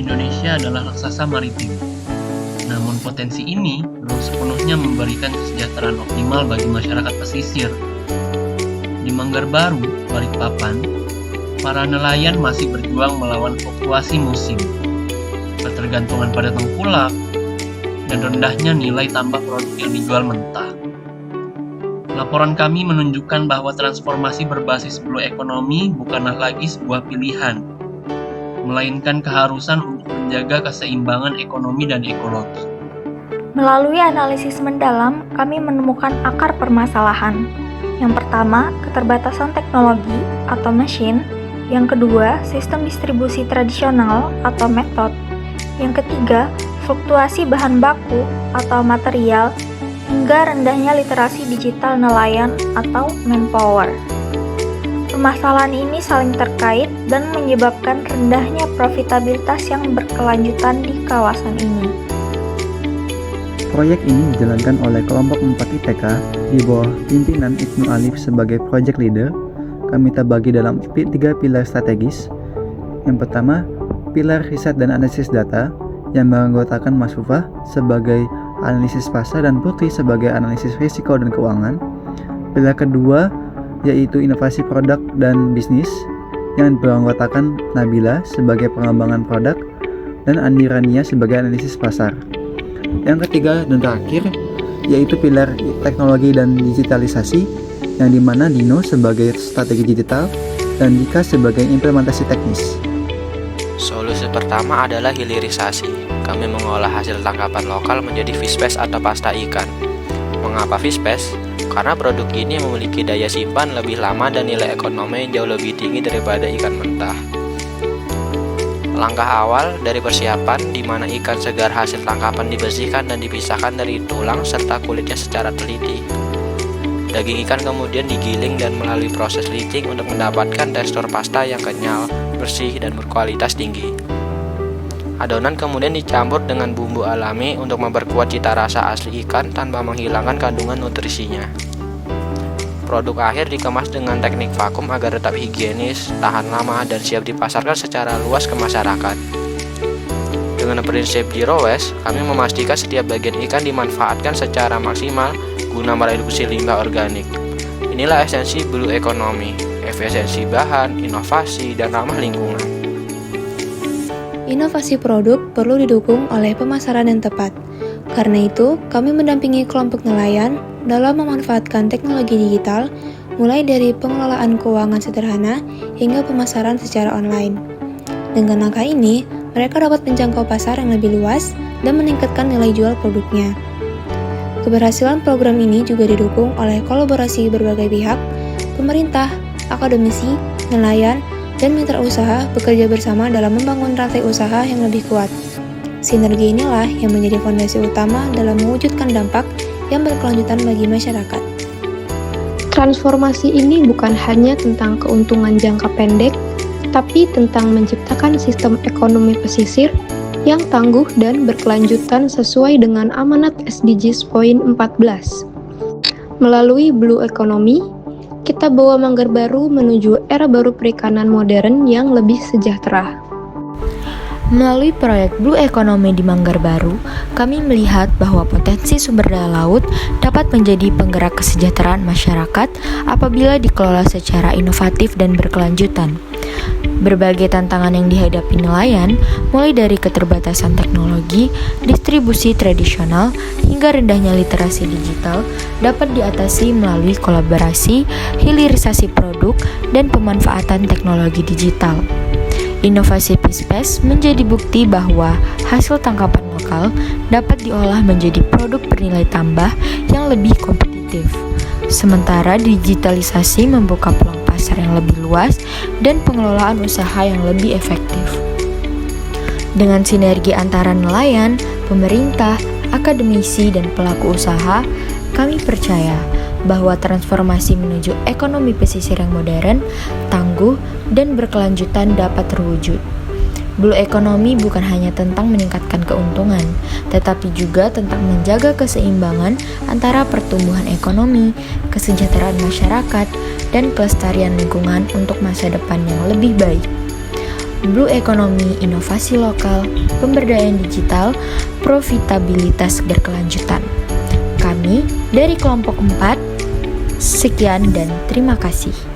Indonesia adalah raksasa maritim. Namun potensi ini belum sepenuhnya memberikan kesejahteraan optimal bagi masyarakat pesisir. Di Manggar Baru, Balikpapan, para nelayan masih berjuang melawan fluktuasi musim, ketergantungan pada tengkulak, dan rendahnya nilai tambah produk yang dijual mentah. Laporan kami menunjukkan bahwa transformasi berbasis blue economy bukanlah lagi sebuah pilihan, melainkan keharusan untuk menjaga keseimbangan ekonomi dan ekologi. Melalui analisis mendalam, kami menemukan akar permasalahan. Yang pertama, keterbatasan teknologi atau mesin. Yang kedua, sistem distribusi tradisional atau metode. Yang ketiga, fluktuasi bahan baku atau material, hingga rendahnya literasi digital nelayan atau manpower. Permasalahan ini saling terkait dan menyebabkan rendahnya profitabilitas yang berkelanjutan di kawasan ini. Proyek ini dijalankan oleh kelompok 4 ITK di bawah pimpinan Ibnu Alif sebagai project leader. Kami terbagi dalam 3 pilar strategis. Yang pertama, pilar riset dan analisis data yang menganggotakan Mas Fufah sebagai analisis pasar dan Putri sebagai analisis risiko dan keuangan. Pilar kedua yaitu inovasi produk dan bisnis yang beranggotakan Nabila sebagai pengembangan produk dan Andi Rania sebagai analisis pasar. Yang ketiga dan terakhir yaitu pilar teknologi dan digitalisasi yang dimana Dino sebagai strategi digital dan Dika sebagai implementasi teknis. Solusi pertama adalah hilirisasi. Kami mengolah hasil tangkapan lokal menjadi fish paste atau pasta ikan. Mengapa fish paste? Karena produk ini memiliki daya simpan lebih lama dan nilai ekonomi yang jauh lebih tinggi daripada ikan mentah. Langkah awal dari persiapan di mana ikan segar hasil tangkapan dibersihkan dan dipisahkan dari tulang serta kulitnya secara teliti. Daging ikan kemudian digiling dan melalui proses leaching untuk mendapatkan tekstur pasta yang kenyal, bersih, dan berkualitas tinggi. Adonan kemudian dicampur dengan bumbu alami untuk memperkuat cita rasa asli ikan tanpa menghilangkan kandungan nutrisinya. Produk akhir dikemas dengan teknik vakum agar tetap higienis, tahan lama, dan siap dipasarkan secara luas ke masyarakat. Dengan prinsip zero waste, kami memastikan setiap bagian ikan dimanfaatkan secara maksimal guna mereduksi limbah organik. Inilah esensi blue economy, efisiensi bahan, inovasi, dan ramah lingkungan. Inovasi produk perlu didukung oleh pemasaran yang tepat. Karena itu, kami mendampingi kelompok nelayan dalam memanfaatkan teknologi digital, mulai dari pengelolaan keuangan sederhana hingga pemasaran secara online. Dengan langkah ini, mereka dapat menjangkau pasar yang lebih luas dan meningkatkan nilai jual produknya. Keberhasilan program ini juga didukung oleh kolaborasi berbagai pihak, pemerintah, akademisi, nelayan, dan mitra usaha bekerja bersama dalam membangun rantai usaha yang lebih kuat. Sinergi inilah yang menjadi fondasi utama dalam mewujudkan dampak yang berkelanjutan bagi masyarakat. Transformasi ini bukan hanya tentang keuntungan jangka pendek, tapi tentang menciptakan sistem ekonomi pesisir yang tangguh dan berkelanjutan sesuai dengan amanat SDGs poin 14. Melalui Blue Economy, kita bawa Manggar Baru menuju era baru perikanan modern yang lebih sejahtera. Melalui proyek Blue Economy di Manggar Baru, kami melihat bahwa potensi sumber daya laut dapat menjadi penggerak kesejahteraan masyarakat apabila dikelola secara inovatif dan berkelanjutan. Berbagai tantangan yang dihadapi nelayan, mulai dari keterbatasan teknologi, distribusi tradisional, hingga rendahnya literasi digital, dapat diatasi melalui kolaborasi, hilirisasi produk, dan pemanfaatan teknologi digital. Inovasi fish paste menjadi bukti bahwa hasil tangkapan lokal dapat diolah menjadi produk bernilai tambah yang lebih kompetitif. Sementara digitalisasi membuka peluang pasar yang lebih luas dan pengelolaan usaha yang lebih efektif. Dengan sinergi antara nelayan, pemerintah, akademisi, dan pelaku usaha, kami percaya bahwa transformasi menuju ekonomi pesisir yang modern, tangguh, dan berkelanjutan dapat terwujud. Blue Economy bukan hanya tentang meningkatkan keuntungan, tetapi juga tentang menjaga keseimbangan antara pertumbuhan ekonomi, kesejahteraan masyarakat, dan kelestarian lingkungan untuk masa depan yang lebih baik. blue economy, inovasi lokal, pemberdayaan digital, profitabilitas berkelanjutan. Kami dari kelompok 4, sekian dan terima kasih.